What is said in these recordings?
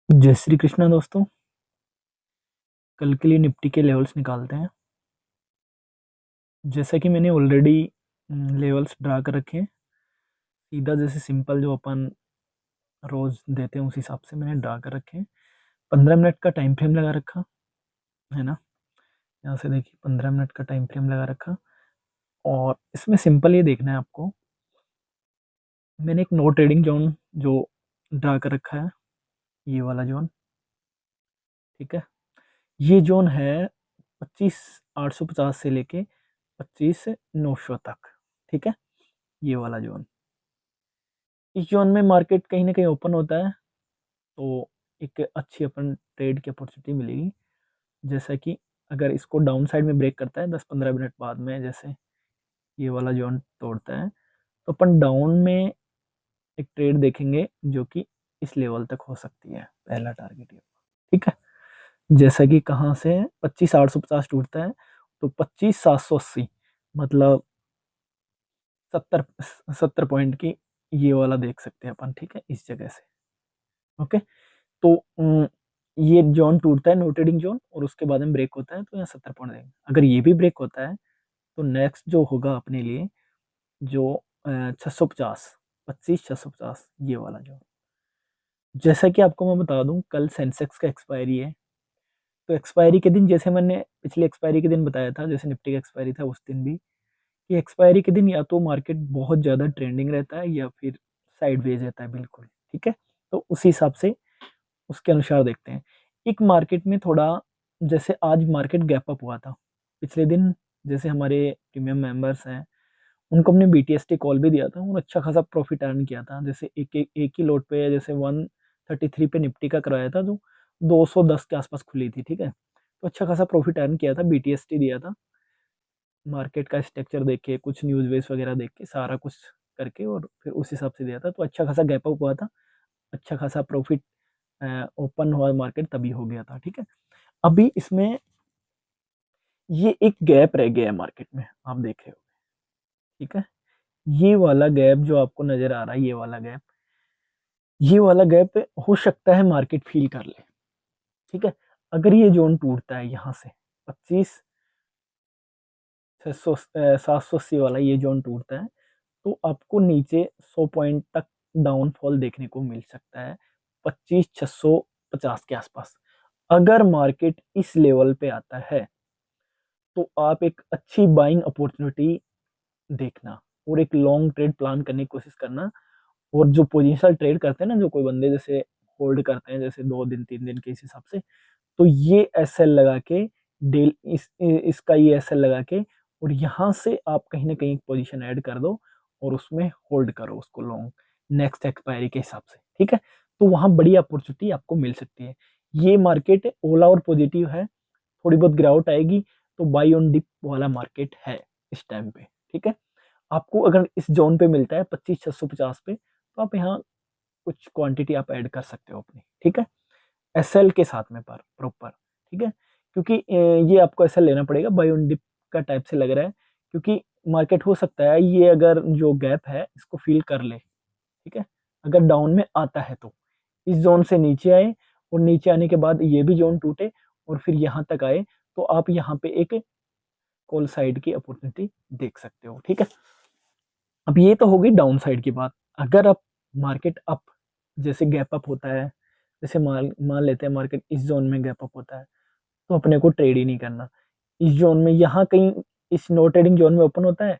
जय श्री कृष्णा दोस्तों। कल के लिए निफ्टी के लेवल्स निकालते हैं। जैसा कि मैंने ऑलरेडी लेवल्स ड्रा कर रखे हैं, सीधा जैसे सिंपल जो अपन रोज देते हैं उस हिसाब से मैंने ड्रा कर रखे हैं। 15 मिनट का टाइम फ्रेम लगा रखा है ना। यहाँ से देखिए 15 मिनट का टाइम फ्रेम लगा रखा, और इसमें सिंपल ये देखना है आपको। मैंने एक नो ट्रेडिंग जोन जो ड्रा कर रखा है, ये वाला जोन, ठीक है। ये जोन है 25,850 से लेके 25,900 तक, ठीक है। ये वाला जोन, इस जोन में मार्केट कहीं ना कहीं ओपन होता है तो एक अच्छी अपन ट्रेड की अपॉर्चुनिटी मिलेगी। जैसा कि अगर इसको डाउन साइड में ब्रेक करता है 10-15 मिनट बाद में, जैसे ये वाला जोन तोड़ता है, तो अपन डाउन में एक ट्रेड देखेंगे जो कि इस लेवल तक हो सकती है। पहला टारगेट ये, ठीक है। जैसा कि कहाँ से 25,850 टूटता है तो 25,780, मतलब 70 पॉइंट की ये वाला देख सकते हैं अपन, ठीक है, इस जगह से। ओके, तो ये जोन टूटता है, नो ट्रेडिंग जोन, और उसके बाद में ब्रेक होता है तो यहाँ 70 पॉइंट देंगे। अगर ये भी ब्रेक होता है तो नेक्स्ट जो होगा अपने लिए, जो 650, 25,650, ये वाला जो, जैसा कि आपको मैं बता दूं, कल सेंसेक्स का एक्सपायरी है। तो एक्सपायरी के दिन, जैसे मैंने पिछले एक्सपायरी के दिन बताया था, जैसे निफ्टी का एक्सपायरी था उस दिन भी, कि एक्सपायरी के दिन या तो मार्केट बहुत ज़्यादा ट्रेंडिंग रहता है या फिर साइडवेज रहता है, बिल्कुल, ठीक है। तो उसी हिसाब से उसके अनुसार देखते हैं। एक मार्केट में थोड़ा, जैसे आज मार्केट गैप अप हुआ था पिछले दिन, जैसे हमारे प्रीमियम मेंबर्स हैं उनको हमने बीटीएसटी कॉल भी दिया था और अच्छा खासा प्रॉफिट अर्न किया था। जैसे एक ही लोट पे, जैसे 133 पे निफ्टी का कराया था जो 210 के आसपास खुली थी, ठीक है। तो अच्छा खासा प्रॉफिट अर्न किया था, बीटीएसटी दिया था। मार्केट का स्ट्रक्चर देख के, कुछ न्यूज वेज वगैरह देख के, सारा कुछ करके, और फिर उस हिसाब से दिया था। तो अच्छा खासा गैप अप हुआ था, अच्छा खासा प्रॉफिट ओपन हुआ मार्केट तभी हो गया था, ठीक है। अभी इसमें ये एक गैप रह गया है मार्केट में, आप देख रहे हो, ठीक है। ये वाला गैप जो आपको नजर आ रहा है, ये वाला गैप हो सकता है मार्केट फील कर ले, ठीक है। अगर ये जोन टूटता है यहाँ से 25,780 वाला ये जोन टूटता है, तो आपको नीचे 100 पॉइंट तक डाउनफॉल देखने को मिल सकता है, 25,650 के आसपास। अगर मार्केट इस लेवल पे आता है तो आप एक अच्छी बाइंग अपॉर्चुनिटी देखना और एक लॉन्ग ट्रेड प्लान करने की कोशिश करना। और जो पोजिशनल ट्रेड करते हैं ना, जो कोई बंदे जैसे होल्ड करते हैं, जैसे 2 दिन 3 दिन के इस हिसाब से, तो ये एस एल लगा के, डेल इसका ये एस एल लगा के, और यहाँ से आप कहीं ना कहीं पोजीशन ऐड कर दो और उसमें होल्ड करो उसको लॉन्ग, नेक्स्ट एक्सपायरी के हिसाब से, ठीक है। तो वहाँ बड़ी अपॉर्चुनिटी आपको मिल सकती है। ये मार्केट ओला और पॉजिटिव है, थोड़ी बहुत गिरावट आएगी तो बाई ऑन डिप वाला मार्केट है इस टाइम पे, ठीक है। आपको अगर इस जोन पे मिलता है 25,650 पे, तो आप यहाँ कुछ क्वांटिटी आप ऐड कर सकते हो अपनी, ठीक है, एसएल के साथ में पर प्रॉपर, ठीक है। क्योंकि ये आपको एसएल लेना पड़ेगा, बाय ऑन डिप का टाइप से लग रहा है, क्योंकि मार्केट हो सकता है ये अगर जो गैप है इसको फील कर ले, ठीक है। अगर डाउन में आता है तो इस जोन से नीचे आए, और नीचे आने के बाद ये भी जोन टूटे और फिर यहाँ तक आए, तो आप यहाँ पे एक कॉल साइड की अपॉर्चुनिटी देख सकते हो, ठीक है। अब ये तो होगी डाउन साइड की बात। अगर अब मार्केट अप, जैसे गैप अप होता है, जैसे मान मान लेते हैं मार्केट इस जोन में गैप अप होता है, तो अपने को ट्रेड ही नहीं करना इस जोन में। यहाँ कहीं इस नो ट्रेडिंग जोन में ओपन होता है,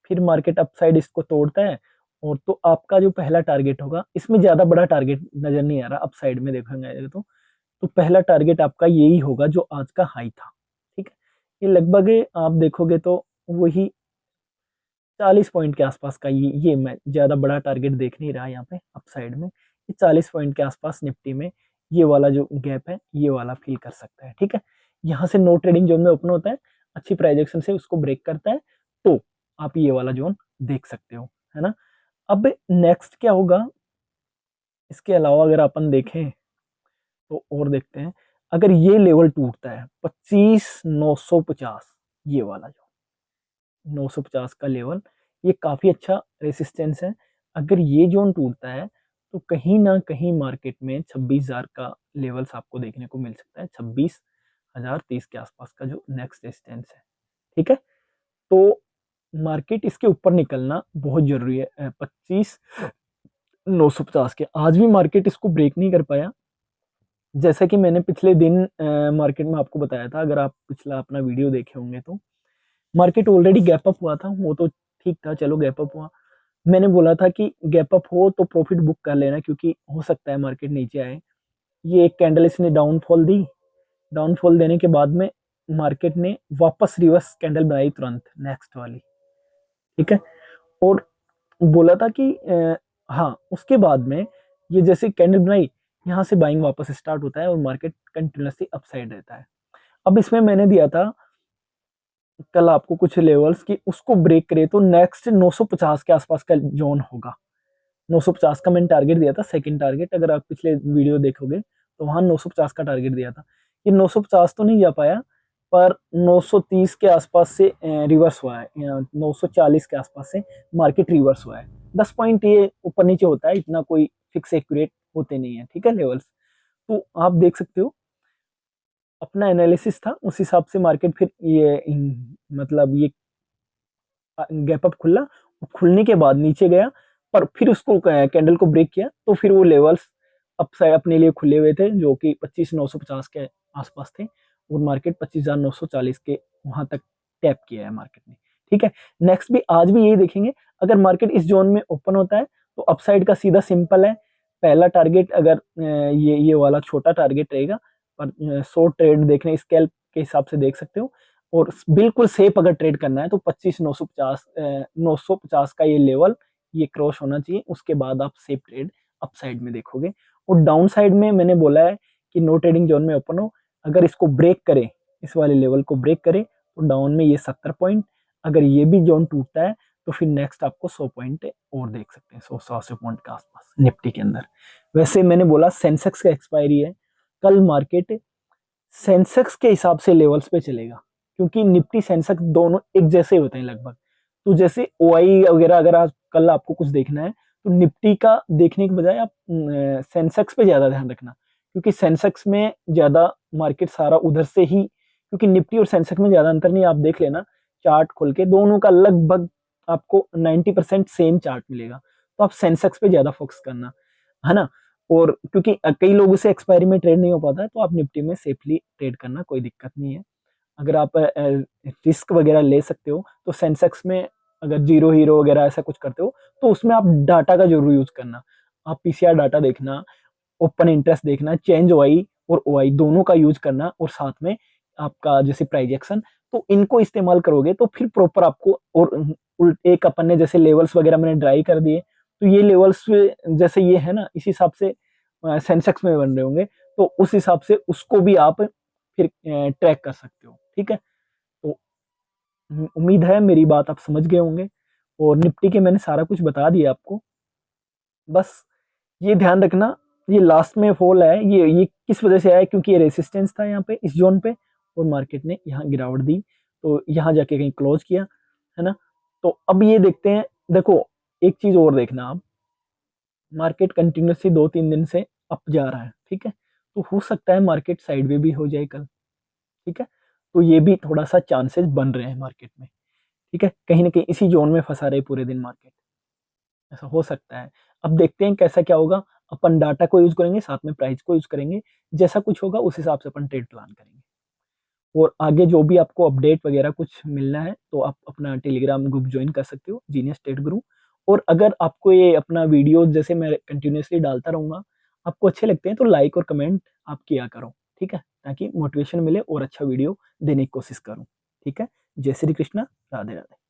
फिर मार्केट अपसाइड इसको तोड़ता है, और तो आपका जो पहला टारगेट होगा, इसमें ज्यादा बड़ा टारगेट नजर नहीं आ रहा अपसाइड में देखेंगे तो पहला टारगेट आपका यही होगा जो आज का हाई था, ठीक है। ये लगभग आप देखोगे तो वही 40 पॉइंट के आसपास का, ये मैं ज्यादा बड़ा टारगेट देख नहीं रहा यहाँ पे अपसाइड में। ये 40 पॉइंट के आसपास निफ्टी में ये वाला जो गैप है ये वाला फील कर सकता है, ठीक है। यहाँ से नो ट्रेडिंग जोन में ओपन होता है, अच्छी प्राइजेक्शन से उसको ब्रेक करता है, तो आप ये वाला जोन देख सकते हो, है ना। अब नेक्स्ट क्या होगा, इसके अलावा अगर अपन देखें तो और देखते हैं। अगर ये लेवल टूटता है 25,950, ये वाला जो 950 का लेवल, ये काफी अच्छा रेसिस्टेंस है। अगर ये जोन टूटता है तो कहीं ना कहीं मार्केट में 26,000 का लेवल्स आपको देखने को मिल सकता है, 26,030 के आसपास का जो नेक्स्ट रेजिस्टेंस है। ठीक है, तो मार्केट इसके ऊपर निकलना बहुत जरूरी है। 25,950 के आज भी मार्केट इसको ब्रेक नहीं कर पाया। जैसा कि मैंने पिछले दिन मार्केट में आपको बताया था, अगर आप पिछला अपना वीडियो देखे होंगे तो मार्केट ऑलरेडी गैप अप हुआ था, वो तो ठीक था, चलो गैप अप हुआ। मैंने बोला था कि गैप अप हो तो प्रॉफिट बुक कर लेना, क्योंकि हो सकता है मार्केट नीचे आए। ये एक कैंडल इसने डाउनफॉल दी, डाउनफॉल देने के बाद में मार्केट ने वापस रिवर्स कैंडल बनाई तुरंत नेक्स्ट वाली। ठीक है, और बोला था कि हाँ, उसके बाद में ये जैसे कैंडल बनाई, यहाँ से बाइंग वापस स्टार्ट होता है और मार्केट कंटिन्यूसली अपसाइड रहता है। अब इसमें मैंने दिया था कल आपको कुछ लेवल्स की, उसको ब्रेक करे तो नेक्स्ट 950 के आसपास का जोन होगा। 950 का मैंने टारगेट दिया था, सेकंड टारगेट, अगर आप पिछले वीडियो देखोगे तो वहां 950 का टारगेट दिया था। ये 950 तो नहीं जा पाया, पर 930 के आसपास से रिवर्स हुआ है, 940 के आसपास से मार्केट रिवर्स हुआ है। 10 पॉइंट ये ऊपर नीचे होता है, इतना कोई फिक्स एक्यूरेट होते नहीं है। ठीक है, लेवल्स तो आप देख सकते हो, अपना एनालिसिस था, उस हिसाब से मार्केट फिर ये मतलब ये गैप अप खुला, खुलने के बाद नीचे गया, पर फिर उसको कैंडल को ब्रेक किया, तो फिर वो लेवल्स अपसाइड अपने लिए खुले हुए थे, जो कि 25,950 के आसपास थे, और मार्केट 25,940 के वहां तक टैप किया है मार्केट ने। ठीक है, नेक्स्ट भी आज भी यही देखेंगे। अगर मार्केट इस जोन में ओपन होता है तो अपसाइड का सीधा सिंपल है, पहला टारगेट अगर ये वाला छोटा टारगेट रहेगा, पर शॉर्ट ट्रेड देखने स्कैल्प के हिसाब से देख सकते हो, और बिल्कुल सेफ अगर ट्रेड करना है तो 25,950 का ये लेवल ये क्रॉस होना चाहिए, उसके बाद आप सेफ ट्रेड अपसाइड में देखोगे। और डाउन साइड में मैंने बोला है कि नो ट्रेडिंग जोन में ओपन हो, अगर इसको ब्रेक करे, इस वाले लेवल को ब्रेक करे, तो डाउन में ये 70 पॉइंट, अगर ये भी जोन टूटता है तो फिर नेक्स्ट आपको 100 पॉइंट और देख सकते हैं, 100 पॉइंट के आसपास निफ्टी के अंदर। वैसे मैंने बोला सेंसेक्स का एक्सपायरी है, कल मार्केट सेंसेक्स के हिसाब से लेवल्स पे चलेगा, क्योंकि निफ्टी सेंसेक्स दोनों एक जैसे होते हैं लगभग। तो जैसे ओआई वगैरह अगर आज कल आपको कुछ देखना है तो निफ्टी का देखने के बजाय आप सेंसेक्स पे ज्यादा ध्यान रखना, क्योंकि सेंसेक्स में ज्यादा मार्केट सारा उधर से ही, क्योंकि निफ्टी और सेंसेक्स में ज्यादा अंतर नहीं, आप देख लेना चार्ट खोल के, दोनों का लगभग आपको 90% सेम चार्ट मिलेगा। तो आप सेंसेक्स पे ज्यादा फोकस करना, है ना। और क्योंकि कई लोगों से एक्सपायरी में ट्रेड नहीं हो पाता है, तो आप निफ्टी में सेफली ट्रेड करना, कोई दिक्कत नहीं है। अगर आप रिस्क वगैरह ले सकते हो तो सेंसेक्स में अगर जीरो हीरो वगैरह ऐसा कुछ करते हो तो उसमें आप डाटा का जरूर यूज करना, आप पीसीआर डाटा देखना, ओपन इंटरेस्ट देखना, चेंज ओआई और ओआई दोनों का यूज करना, और साथ में आपका जैसे प्राइस एक्शन, तो इनको इस्तेमाल करोगे तो फिर प्रॉपर आपको, और एक अपन ने जैसे लेवल्स वगैरह मैंने ड्राई कर दिए, तो ये लेवल्स जैसे ये है ना, इस हिसाब से सेंसेक्स में बन रहे होंगे, तो उस हिसाब से उसको भी आप फिर ट्रैक कर सकते हो। ठीक है, तो उम्मीद है मेरी बात आप समझ गए होंगे, और निफ्टी के मैंने सारा कुछ बता दिया आपको। बस ये ध्यान रखना, ये लास्ट में फॉल है, ये किस वजह से आया, क्योंकि ये रेसिस्टेंस था यहाँ पे इस जोन पे, और मार्केट ने यहाँ गिरावट दी, तो यहाँ जाके कहीं क्लोज किया, है ना। तो अब ये देखते हैं, देखो एक चीज और देखना आप, मार्केट कंटिन्यूसली 2-3 दिन से अप जा रहा है। ठीक है, तो हो सकता है मार्केट साइडवे भी हो जाए कल। ठीक है, तो ये भी थोड़ा सा चांसेस बन रहे हैं मार्केट में। ठीक है, कहीं ना कहीं इसी जोन में फंसा रहे पूरे दिन मार्केट, ऐसा हो सकता है। अब देखते हैं कैसा क्या होगा, अपन डाटा को यूज करेंगे, साथ में प्राइस को यूज करेंगे, जैसा कुछ होगा उस हिसाब से अपन ट्रेड प्लान करेंगे। और आगे जो भी आपको अपडेट वगैरह कुछ मिलना है तो आप अपना टेलीग्राम ग्रुप ज्वाइन कर सकते हो, जीनियस ट्रेड ग्रुप। और अगर आपको ये अपना वीडियो जैसे मैं कंटिन्यूसली डालता रहूंगा, आपको अच्छे लगते हैं तो लाइक और कमेंट आप किया करो। ठीक है, ताकि मोटिवेशन मिले और अच्छा वीडियो देने की कोशिश करूँ। ठीक है, जय श्री कृष्णा, राधे राधे।